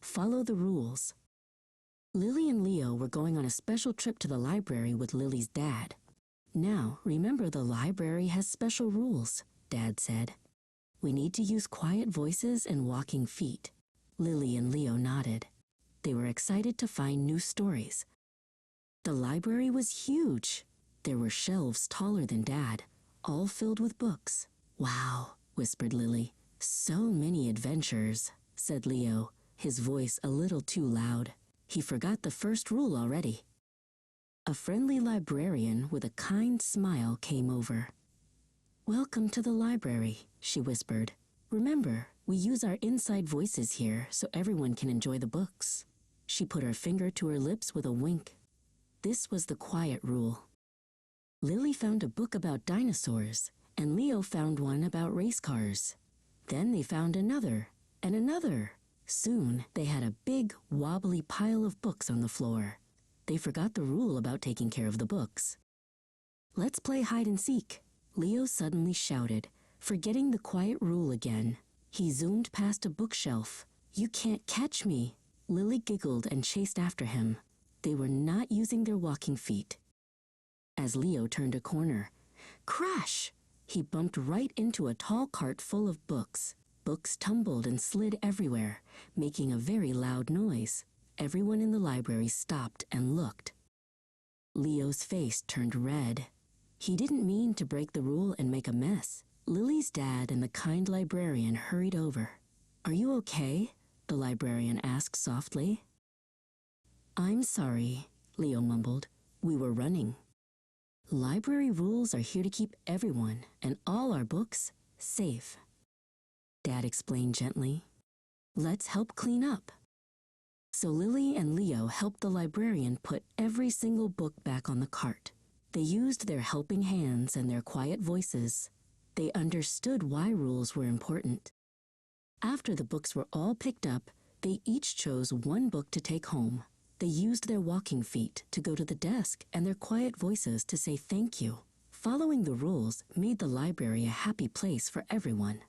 Follow the rules. Lily and Leo were going on a special trip to the library with Lily's dad. Now, remember the library has special rules, Dad said. We need to use quiet voices and walking feet. Lily and Leo nodded. They were excited to find new stories. The library was huge. There were shelves taller than Dad, all filled with books. Wow, whispered Lily. So many adventures, said Leo, his voice a little too loud. He forgot the first rule already. A friendly librarian with a kind smile came over. Welcome to the library, she whispered. Remember, we use our inside voices here so everyone can enjoy the books. She put her finger to her lips with a wink. This was the quiet rule. Lily found a book about dinosaurs, and Leo found one about race cars. Then they found another, and another. Soon, they had a big, wobbly pile of books on the floor. They forgot the rule about taking care of the books. Let's play hide and seek, Leo suddenly shouted, forgetting the quiet rule again. He zoomed past a bookshelf. You can't catch me. Lily giggled and chased after him. They were not using their walking feet. As Leo turned a corner, crash! He bumped right into a tall cart full of books. Books tumbled and slid everywhere, making a very loud noise. Everyone in the library stopped and looked. Leo's face turned red. He didn't mean to break the rule and make a mess. Lily's dad and the kind librarian hurried over. Are you okay? The librarian asked softly. I'm sorry, Leo mumbled. We were running. Library rules are here to keep everyone and all our books safe. Dad explained gently. Let's help clean up. So Lily and Leo helped the librarian put every single book back on the cart. They used their helping hands and their quiet voices. They understood why rules were important. After the books were all picked up, they each chose one book to take home. They used their walking feet to go to the desk and their quiet voices to say thank you. Following the rules made the library a happy place for everyone.